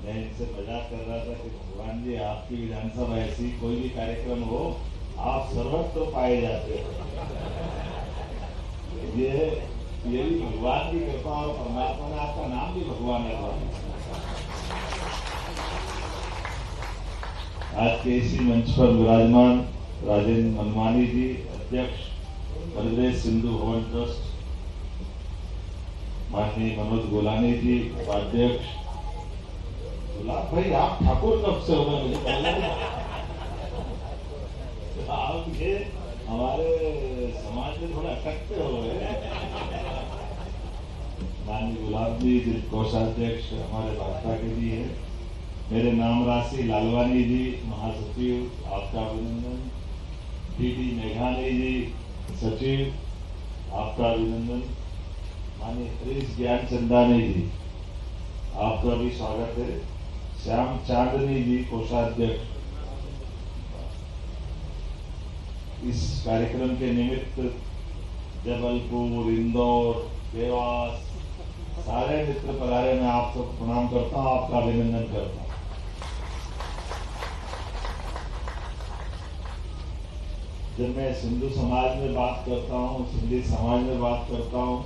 मैं इनसे मजाक कर रहा था कि भगवान जी आपकी विधानसभा ऐसी कोई भी कार्यक्रम हो आप सर्वत्र पाए जाते हो। ये भी भगवान की कृपा और परमात्मा ने आपका नाम भी भगवान है। आज के इसी मंच पर विराजमान राजेंद्र मनमानी जी अध्यक्ष ब्रजराज सिंधु भवन ट्रस्ट, माननीय मनोज गोलानी जी उपाध्यक्ष। गुलाब भाई आप ठाकुर कब से हो गए मुझे पहले आप ये हमारे समाज में थोड़ा अटकते हो गए। माननीय गुलाब जी कोषाध्यक्ष हमारे भाजपा के भी है। मेरे नाम राशि लालवानी जी महासचिव आपका अभिनंदन। डी मेघानी जी सचिव आपका अभिनंदन। माननीय हरीश ज्ञान चंदानी जी आपका भी स्वागत है। श्याम चांदनी जी कोषाध्यक्ष। इस कार्यक्रम के निमित्त जबलपुर, इंदौर, देवास सारे मित्र पधारे। मैं आप सब प्रणाम करता हूं, आपका अभिनंदन करता हूं। जब मैं सिंधु समाज में बात करता हूं, सिंधी समाज में बात करता हूं,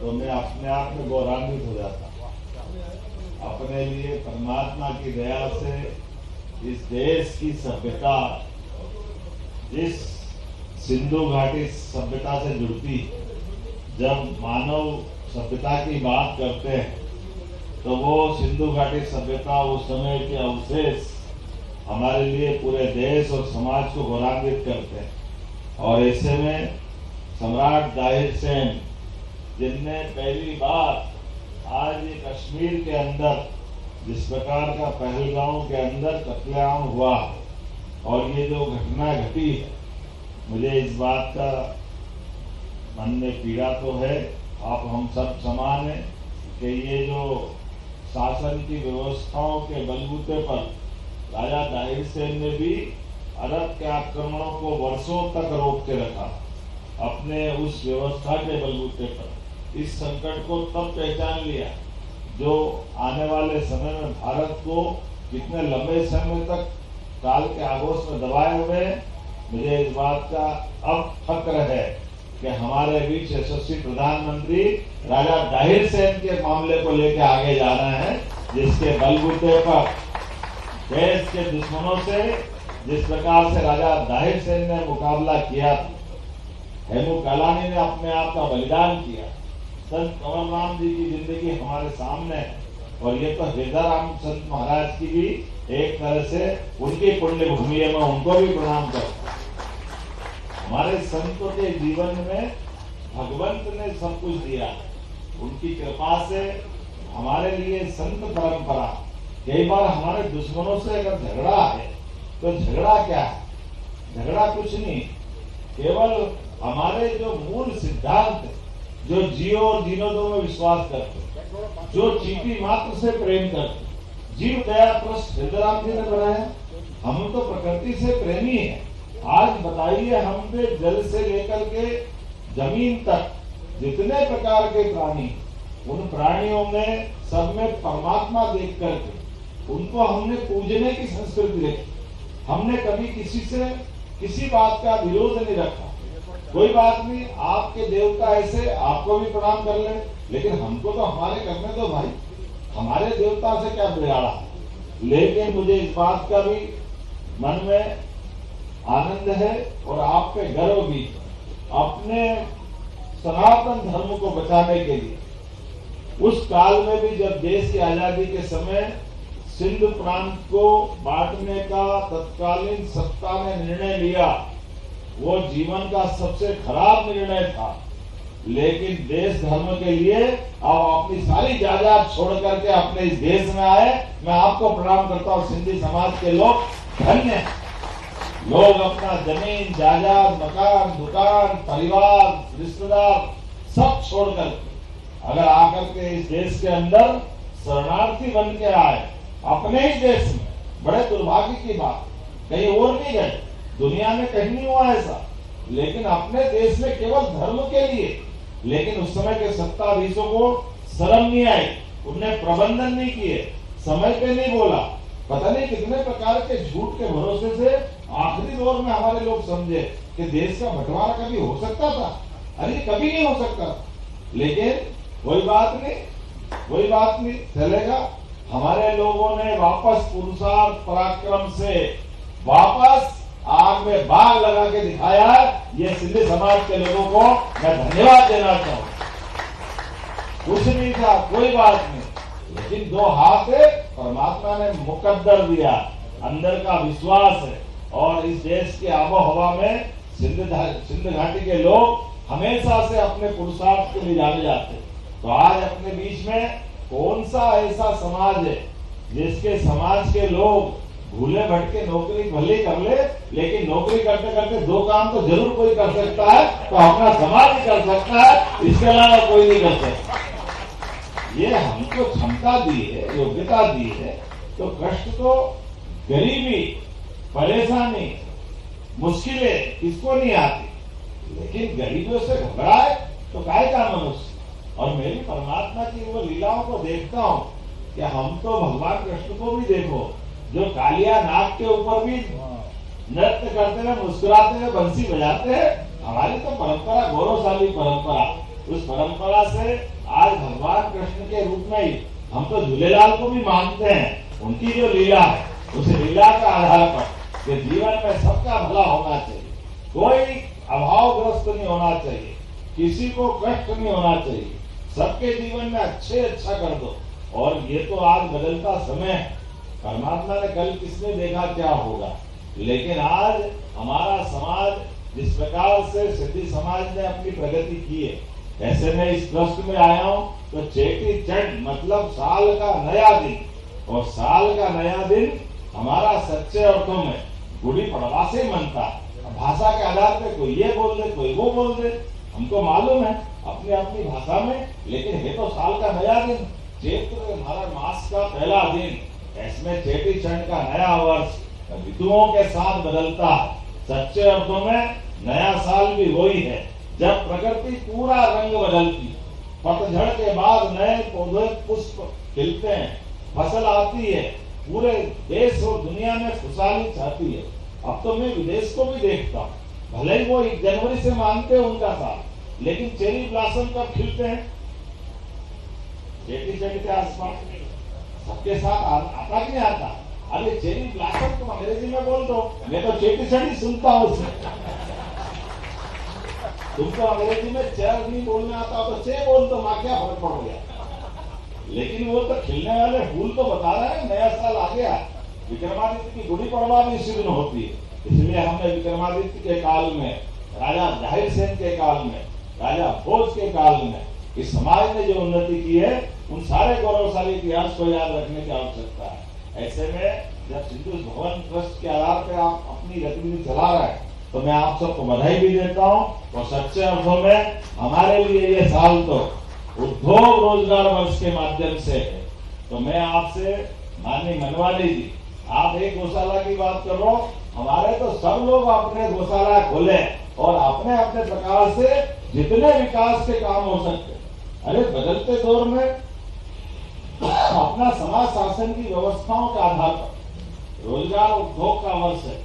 तो मैं अपने आप में गौरवान्वित हो जाता हूं। अपने लिए परमात्मा की दया से इस देश की सभ्यता जिस सिंधु घाटी सभ्यता से जुड़ती, जब मानव सभ्यता की बात करते हैं तो वो सिंधु घाटी सभ्यता उस समय के अवशेष हमारे लिए पूरे देश और समाज को गौरवान्वित करते हैं। और ऐसे में सम्राट जाहिर सेन जिनने पहली बार आज ये कश्मीर के अंदर जिस प्रकार का पहलगांव के अंदर कत्लेआम हुआ और ये जो घटना घटी है, मुझे इस बात का मन में पीड़ा तो है, आप हम सब समान हैं कि ये जो शासन की व्यवस्थाओं के बलबूते पर राजा जाहिर सेन ने भी अरब के आक्रमणों को वर्षों तक रोक के रखा। अपने उस व्यवस्था के बलबूते पर इस संकट को तब पहचान लिया जो आने वाले समय में भारत को कितने लंबे समय तक काल के आगोश में दबाए हुए। मुझे इस बात का अब फक्र है कि हमारे बीच यशस्वी प्रधानमंत्री राजा जाहिर सेन के मामले को लेकर आगे जा रहे हैं, जिसके बलबूते पर देश के दुश्मनों से जिस प्रकार से राजा जाहिर सेन ने मुकाबला किया, हेमू कालानी ने अपने आप का बलिदान किया, संत कंवरराम जी की जिंदगी हमारे सामने है। और ये तो हृदयराम संत महाराज की भी एक तरह से उनकी पुण्य भूमि है, मैं उनको भी प्रणाम करता हूं। हमारे संतों के जीवन में भगवंत ने सब कुछ दिया, उनकी कृपा से हमारे लिए संत परंपरा। कई बार हमारे दुश्मनों से अगर झगड़ा है तो झगड़ा क्या है? झगड़ा कुछ नहीं, केवल हमारे जो मूल सिद्धांत जो जियो और जीनो दो में विश्वास करते, जो चीटी मात्र से प्रेम करते, जीव दया ट्रस्ट हृदयराम जी ने बनाया। हम तो प्रकृति से प्रेमी हैं। आज बताइए, हम पे जल से लेकर के जमीन तक जितने प्रकार के प्राणी, उन प्राणियों में सब में परमात्मा देख करके उनको हमने पूजने की संस्कृति देखी। हमने कभी किसी से किसी बात का विरोध नहीं रखा। कोई बात नहीं, आपके देवता ऐसे, आपको भी प्रणाम कर ले, लेकिन हमको तो हमारे करने दो भाई, हमारे देवता से क्या बिगाड़ा। लेकिन मुझे इस बात का भी मन में आनंद है और आप पे गर्व भी, अपने सनातन धर्म को बचाने के लिए उस काल में भी जब देश की आजादी के समय सिंध प्रांत को बांटने का तत्कालीन सत्ता ने निर्णय लिया, वो जीवन का सबसे खराब निर्णय था। लेकिन देश धर्म के लिए आप अपनी सारी जायदाद छोड़ करके अपने इस देश में आए, मैं आपको प्रणाम करता हूँ। सिंधी समाज के लोग धन्य हैं। लोग अपना जमीन, जायदाद, मकान, दुकान, परिवार, रिश्तेदार सब छोड़ करके अगर आकर के इस देश के अंदर शरणार्थी बन के आए, अपने ही देश में, बड़े दुर्भाग्य की बात, कहीं और नहीं गए, दुनिया में कहीं नहीं हुआ ऐसा, लेकिन अपने देश में केवल धर्म के लिए। लेकिन उस समय के सत्ताधीशों को शर्म नहीं आई, उनने प्रबंधन नहीं किए, समय पे नहीं बोला, पता नहीं कितने प्रकार के झूठ के भरोसे से आखिरी दौर में हमारे लोग समझे कि देश का बंटवारा कभी हो सकता था। अरे कभी नहीं हो सकता, लेकिन कोई बात नहीं चलेगा। हमारे लोगों ने वापस पुरुषार्थ पराक्रम से वापस आग में बाग लगा के दिखाया। ये सिंधी समाज के लोगों को मैं धन्यवाद देना चाहूँ। कुछ नहीं था, कोई बात नहीं, लेकिन दो हाथ से परमात्मा ने मुकद्दर दिया, अंदर का विश्वास है। और इस देश के आबो हवा में सिंध घाटी के लोग हमेशा से अपने पुरुषार्थ के लिए जाने जाते। तो आज अपने बीच में कौन सा ऐसा समाज है जिसके समाज के लोग भूले भटके नौकरी भले कर ले, लेकिन नौकरी करते करते दो काम तो जरूर कोई कर सकता है, तो अपना समाज ही कर सकता है, इसके अलावा कोई नहीं कर सकता। ये हमको क्षमता दी है, योग्यता दी है, तो कष्ट तो गरीबी, परेशानी, मुश्किलें किसको नहीं आती, लेकिन गरीबियों से घबराए तो काय का मनुष्य। और मेरी परमात्मा की वो लीलाओं को देखता हूँ कि हम तो भगवान कृष्ण को भी देखो, जो कालिया नाग के ऊपर भी नृत्य करते हुए मुस्कुराते हुए बंसी बजाते हैं। हमारी तो परंपरा गौरवशाली परंपरा, उस परंपरा से आज भगवान कृष्ण के रूप में ही हम तो झूलेलाल को भी मानते हैं। उनकी जो लीला है, उस लीला का आधार पर कि जीवन में सबका भला होना चाहिए, कोई अभावग्रस्त नहीं होना चाहिए, किसी को कष्ट नहीं होना चाहिए, सबके जीवन में अच्छा कर दो। और ये तो आज बदलता समय है, परमात्मा ने कल किसने देखा क्या होगा, लेकिन आज हमारा समाज जिस प्रकार से सिद्धि समाज ने अपनी प्रगति की है, ऐसे में इस ट्रस्ट में आया हूँ तो चेटी चंड मतलब साल का नया दिन, और साल का नया दिन हमारा सच्चे अर्थों में गुड़ी पड़वा से मनता है। भाषा के आधार पे कोई ये बोल दे, कोई वो बोल दे, हमको मालूम है अपनी अपनी भाषा में, लेकिन है तो साल का नया दिन, चैत्र हमारा मास का पहला दिन, इसमें चेटी चंड का नया वर्ष ऋतुओं के साथ बदलता है। सच्चे अर्थों में नया साल भी वही है जब प्रकृति पूरा रंग बदलती, पतझड़ के बाद नए पौधे पुष्प खिलते हैं, फसल आती है, पूरे देश और दुनिया में खुशहाली छाती है। अब तो मैं विदेश को भी देखता हूँ, भले ही वो 1 जनवरी से मानते हैं उनका साल, लेकिन चेरी ब्लॉसम कब खिलते हैं? चेटी चंड के आसपास सबके साथ आता कि नहीं आता? अरे चेरी ब्लॉसम तुम अंग्रेजी में बोल दो, मैं तो चेटी चंड ही सुनता हूँ उसमें। तुमको अंग्रेजी में चेर नहीं बोलना आता तो चे बोल दो, माँ क्या फर्क पड़ गया। लेकिन वो तो खिलने वाले फूल तो बता रहे हैं, नया साल आ गया। विक्रमादित्य की गुड़ी पड़वा भी इसी दिन होती है, इसलिए हमने विक्रमादित्य के काल में, राजा जाहिर सेन के काल में, राजा भोज के काल में इस समाज ने जो उन्नति की है, उन सारे गौरवशाली इतिहास को याद रखने की आवश्यकता है। ऐसे में जब सिंधु भवन ट्रस्ट के आधार पर आप अपनी गतिविधि चला रहे हैं, तो मैं आप सबको बधाई भी देता हूँ। और सच्चे अर्थों में हमारे लिए ये साल तो उद्योग रोजगार वर्ष के माध्यम से है। तो मैं आपसे माननीय मनवानी जी, आप एक गौशाला की बात करो, हमारे तो सब लोग अपने गौशाला खोले और अपने अपने प्रकार से जितने विकास के काम हो सकते। अरे बदलते दौर में अपना समाज शासन की व्यवस्थाओं के आधार पर रोजगार उद्योग का वर्ष है।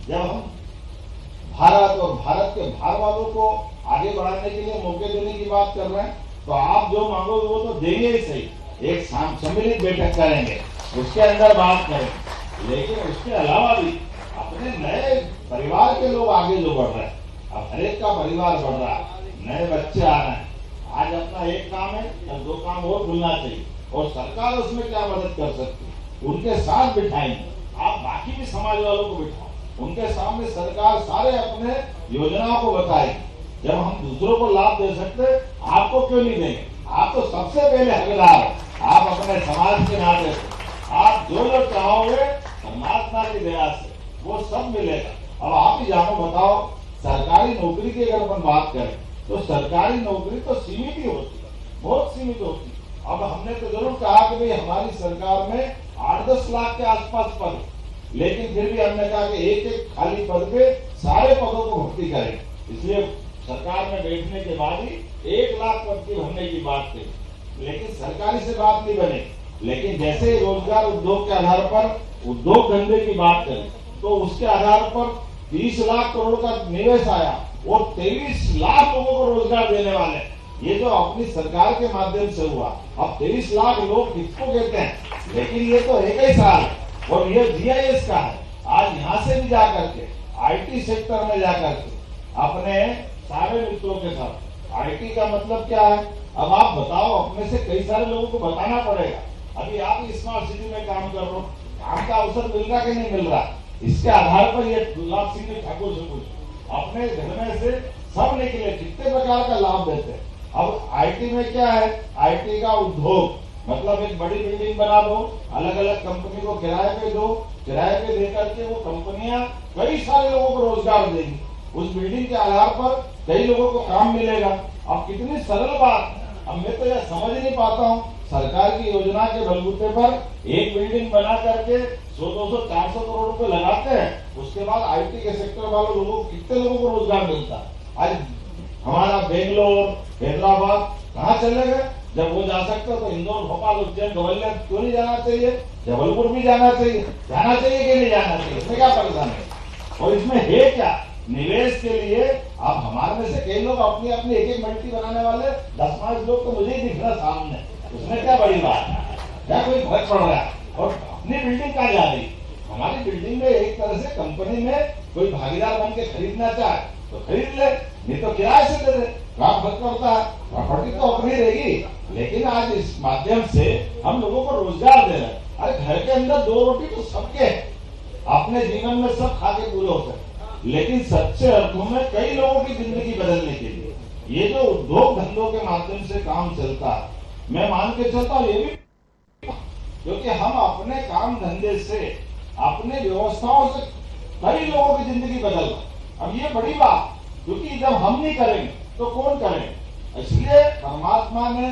जब हम भारत और भारत के बाहर वालों को आगे बढ़ाने के लिए मौके देने की बात कर रहे हैं, तो आप जो मांगोगे वो तो देंगे ही सही। एक सम्मिलित बैठक करेंगे, उसके अंदर बात करेंगे, लेकिन उसके अलावा भी अपने नए परिवार के लोग आगे जो बढ़ रहे हैं, अब हर एक का परिवार बढ़ रहा है, नए बच्चे आ रहे हैं। आज अपना एक काम है, कल 2 काम और खुलना चाहिए, और सरकार उसमें क्या मदद कर सकती है, उनके साथ बिठाएंगे। आप बाकी भी समाज वालों को बिठाओ, उनके सामने सरकार सारे अपने योजनाओं को बताएगी। जब हम दूसरों को लाभ दे सकते, आपको क्यों नहीं देंगे? आप तो सबसे पहले हकदार है, आप अपने समाज के नाते से आप जो चाहोगे परमात्मा की दया से वो सब मिलेगा। अब आप ही जानो, बताओ, सरकारी नौकरी की अगर अपन बात करें तो सरकारी नौकरी तो सीमित ही होती है, बहुत सीमित होती है। अब हमने तो जरूर कहा कि भाई हमारी सरकार में 8-10 लाख के आसपास पद है, लेकिन फिर भी हमने कहा कि एक खाली पद पे सारे पदों को भर्ती करें। इसलिए सरकार में बैठने के बाद ही 1 लाख पद की भरने की बात कही, लेकिन सरकारी से बात नहीं बने। लेकिन जैसे ही रोजगार उद्योग के आधार पर उद्योग धंधे की बात करें तो उसके आधार पर 30 लाख करोड़ का निवेश आया और 23 लाख लोगों को रोजगार देने वाले, ये जो अपनी सरकार के माध्यम से हुआ। अब 23 लाख लोग किसको कहते हैं, लेकिन ये तो एक ही साल और ये GIS का है। आज यहाँ से भी जाकर के IT सेक्टर में जाकर के अपने सारे मित्रों के साथ, IT का मतलब क्या है, अब आप बताओ, अपने से कई सारे लोगों को बताना पड़ेगा। अभी आप स्मार्ट सिटी में काम कर रहे हो, काम का अवसर मिल रहा कि नहीं मिल रहा, इसके आधार पर ये गुलाब सिंह ठाकुर से पूछो, अपने घर में से सब निकले कितने प्रकार का लाभ देते हैं। अब IT में क्या है, IT का उद्योग मतलब एक बड़ी बिल्डिंग बना दो, अलग अलग कंपनी को किराए पे दो, किराए पे देकर के वो कंपनियां कई सारे लोगों को रोजगार देगी, उस बिल्डिंग के आधार पर कई लोगों को काम मिलेगा। अब कितनी सरल बात, अब मैं तो यह समझ नहीं पाता हूँ, सरकार की योजना के बलबूते पर एक बिल्डिंग बना करके 100, 200, 400 करोड़ रुपए लगाते हैं, उसके बाद IT के सेक्टर वालों लोगों को कितने लोगों को रोजगार मिलता है। आज हमारा बेंगलोर, हैदराबाद कहाँ चले गए, जब वो जा सकते हो तो इंदौर, भोपाल, उज्जैन, ग्वालियर क्यों नहीं जाना चाहिए, जबलपुर भी जाना चाहिए कि नहीं जाना चाहिए, इसमें क्या परेशानी है। और इसमें है क्या, निवेश के लिए अब हमारे में से कई लोग अपनी अपनी एक मल्टी बनाने वाले 10-5 लोग तो मुझे ही दिख रहा सामने, उसमें क्या बड़ी बात है, क्या कोई फर्क पड़ रहा है। और अपनी बिल्डिंग कहाँ जा रही, हमारी बिल्डिंग में एक तरह से कंपनी में कोई भागीदार बन के खरीदना चाहे तो खरीद ले, नहीं तो किराए से दे दे, क्या फर्क पड़ता है, प्रॉपर्टी तो अपनी रहेगी। लेकिन आज इस माध्यम से हम लोगों को रोजगार दे रहे हैं। अरे घर के अंदर 2 रोटी तो सबके, अपने जीवन में सब खा के पूरे होते हैं, लेकिन सच्चे अर्थों में कई लोगों की जिंदगी बदलने के लिए ये जो उद्योग धंधों के माध्यम से काम चलता है, मैं मान के चलता हूँ ये भी, क्योंकि हम अपने काम धंधे से, अपने व्यवस्थाओं से कई लोगों की जिंदगी बदल रहे। अब ये बड़ी बात, क्योंकि जब हम नहीं करेंगे तो कौन करेंगे। इसलिए परमात्मा ने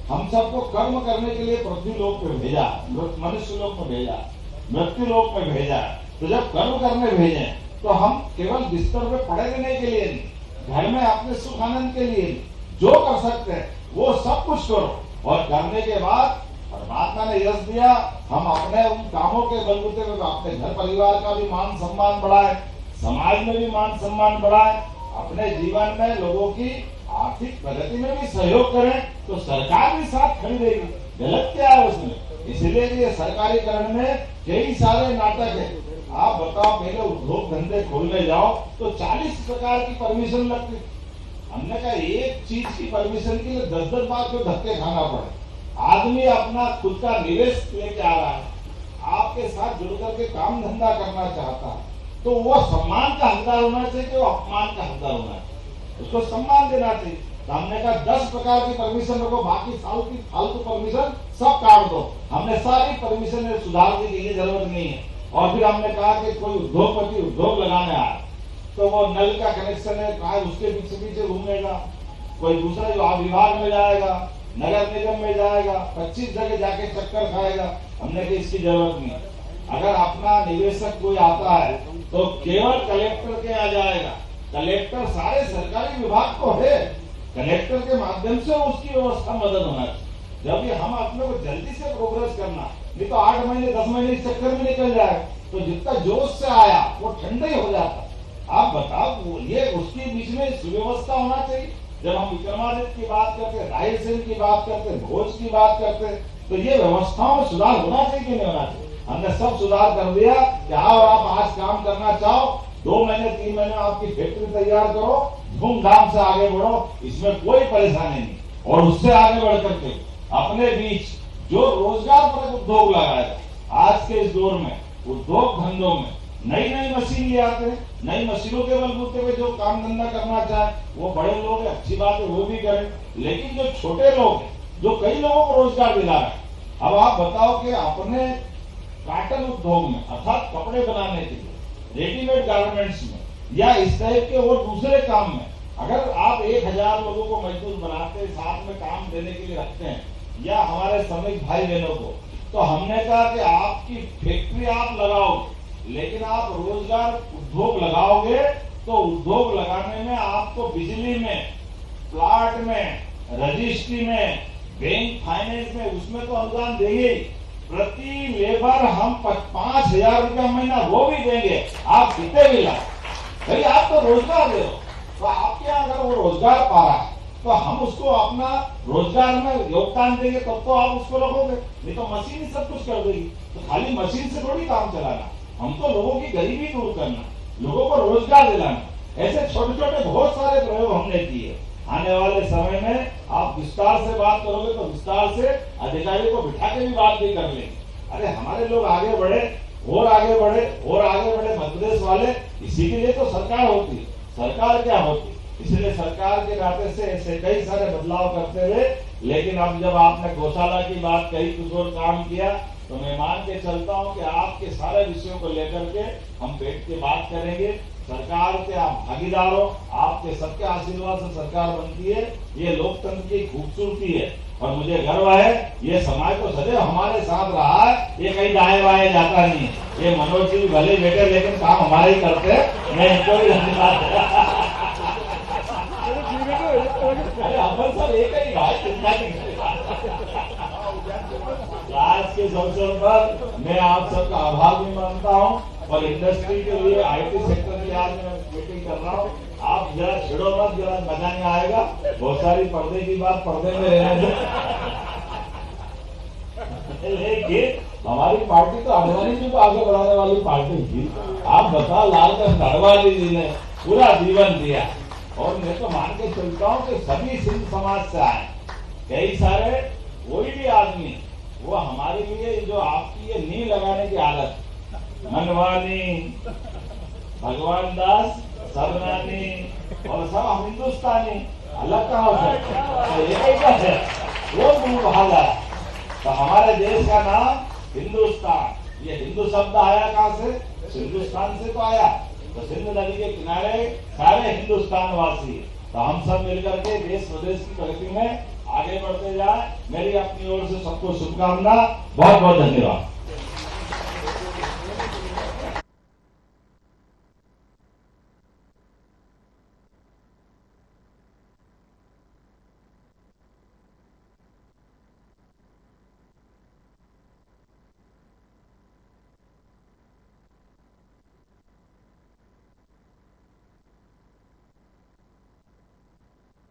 हम सबको कर्म करने के लिए पृथ्वी लोक में भेजा, मनुष्य लोक में भेजा, मृत्यु लोक में भेजा। तो जब कर्म करने भेजे तो हम केवल बिस्तर पे पड़े रहने के लिए नहीं, घर में अपने सुख आनंद के लिए जो कर सकते हैं वो सब कुछ करो, और करने के बाद परमात्मा ने यश दिया, हम अपने उन कामों के बलबूते में अपने घर परिवार का भी मान सम्मान बढ़ाए, समाज में भी मान सम्मान बढ़ाए, अपने जीवन में लोगों की आर्थिक प्रगति में भी सहयोग करें, तो सरकार भी साथ खड़ी रहेगी। गलत क्या है उसमें, इसलिए ये सरकारीकरण में कई सारे नाटक है। आप बताओ, पहले उद्योग धंधे खोलने जाओ तो 40 प्रकार की परमिशन लगती, हमने कहा एक चीज की परमिशन के लिए 10-10 बार क्यों धक्के खाना पड़े। आदमी अपना खुद का निवेश लेके आ रहा है, आपके साथ जुड़ करके काम धंधा करना चाहता है, तो वो सम्मान का हकदार होना चाहिए कि वो अपमान का हकदार होना चाहिए, उसको सम्मान देना चाहिए। तो हमने कहा 10 प्रकार की परमिशन रखो, बाकी फालतू परमिशन सब काट दो। हमने सारी परमिशन में सुधार की ये जरूरत नहीं है। और फिर हमने कहा कि कोई उद्योगपति उद्योग लगाने आए तो वो नल का कनेक्शन है, कहा उसके पीछे पीछे घूमेगा, कोई दूसरा जो विभाग में जाएगा, नगर निगम में जाएगा, 25 जगह जाके चक्कर खाएगा। हमने कहा इसकी जरूरत नहीं। अगर अपना निवेशक कोई आता है तो केवल कलेक्टर के यहाँ जाएगा, कलेक्टर सारे सरकारी विभाग को है, कलेक्टर के माध्यम से उसकी व्यवस्था मदद होना चाहिए। जब ये हम अपने को जल्दी से प्रोग्रेस करना, नहीं तो 8 महीने 10 महीने इस चक्कर में निकल जाए तो जितना जोश से आया वो ठंडा ही हो जाता। आप बताओ, ये उसके बीच में सुव्यवस्था होना चाहिए। जब हम विक्रमादित्य की बात करते, रायसेन की बात करते, भोज की बात करते, तो ये व्यवस्थाओं में सुधार होना चाहिए कि नहीं होना चाहिए। हमने सब सुधार कर दिया कि आओ आप आज काम करना चाहो, 2 महीने 3 महीने आपकी फैक्ट्री तैयार करो, धूमधाम से आगे बढ़ो, इसमें कोई परेशानी नहीं। और उससे आगे बढ़ करके अपने बीच जो रोजगार पर उद्योग लगाएगा, आज के इस दौर में उद्योग धंधों में नई नई मशीन ले आते हैं, नई मशीनों के बलबूते पे जो काम धंधा करना चाहे वो बड़े लोग हैं, अच्छी बात है वो भी करें, लेकिन जो छोटे लोग हैं जो कई लोगों को रोजगार दिला रहे हैं। अब आप बताओ कि अपने कॉटन उद्योग में अर्थात कपड़े बनाने के लिए, रेडीमेड गारमेंट्स में या इस टाइप के और दूसरे काम में अगर आप 1000 लोगों को मजदूर बनाते, साथ में काम देने के लिए रखते हैं, या हमारे श्रमिक भाई बहनों को, तो हमने कहा कि आपकी फैक्ट्री आप लगाओगे, लेकिन आप रोजगार उद्योग लगाओगे तो उद्योग लगाने में आपको बिजली में, प्लाट में, रजिस्ट्री में, बैंक फाइनेंस में उसमें तो अनुदान देंगे, प्रति लेबर हम 5,000 रुपया महीना वो भी देंगे, आप कितने भी ला भाई, आप तो रोजगार दे हो, तो आपके यहाँ अगर वो रोजगार पा रहा है तो हम उसको अपना रोजगार में योगदान देंगे, तब तो आप उसको रखोगे, नहीं तो मशीन ही सब कुछ कर देगी। तो खाली मशीन से थोड़ी काम चलाना, हम तो लोगों की गरीबी दूर करना, लोगों को रोजगार दिलाना, ऐसे छोटे छोटे बहुत सारे प्रयोग हमने किए। आने वाले समय में आप विस्तार से बात करोगे तो विस्तार से अधिकारियों को बिठा के भी बात भी कर लेंगे। अरे हमारे लोग आगे बढ़े और आगे बढ़े और आगे बढ़े, मध्य प्रदेश वाले, इसी के लिए तो सरकार होती है। सरकार क्या होती, इसलिए सरकार के नाते से ऐसे कई सारे बदलाव करते हुए, लेकिन अब जब आपने गौशाला की बात कही, कुछ और काम किया, तो मैं मान के चलता हूं कि आपके सारे विषयों को लेकर के हम बैठ के बात करेंगे। सरकार के आप भागीदार हो, आपके सबके आशीर्वाद से सरकार बनती है, ये लोकतंत्र की खूबसूरती है। और मुझे गर्व है, ये समाज तो सदैव हमारे साथ रहा है, ये कहीं दाएं बाएं जाता नहीं है। ये मनोज जी भले बेटे, लेकिन काम हमारे ही करते हैं, मैं इनको भी धन्यवाद। अरे अपन सब एक ही बात, चिंता नहीं। आज के अवसर पर मैं आप सबका आभार भी मानता हूँ, और इंडस्ट्री के लिए IT सेक्टर की आज मैं मीटिंग कर रहा हूँ। आप जरा छिड़ो मत, जरा मजा नहीं आएगा, बहुत सारी पर्दे की बात पर्दे में रहने दो। लेकिन हमारी पार्टी तो आडवाणी जी को आगे बढ़ाने वाली पार्टी थी। आप बताओ, लालकृष्ण आडवाणी जी ने पूरा जीवन दिया, और मैं तो मान के चलता हूँ कि सभी सिंध समाज से आए, कई सारे कोई भी आदमी, वो हमारे लिए जो आपकी ये नींव लगाने की आदत, मनवानी, भगवान दास, सरनानी, और सब हम हिंदुस्तानी, अलग कहाँ से, एक ही है, वो गुरु बहादुर। तो हमारे देश का नाम हिंदुस्तान, ये हिंदू शब्द आया कहाँ से, हिंदुस्तान से तो आया। तो सिंध नदी के किनारे सारे हिंदुस्तान वासी, तो हम सब मिलकर के देश प्रदेश की प्रगति में आगे बढ़ते जाए। मेरी अपनी ओर से सबको शुभकामना, बहुत बहुत धन्यवाद।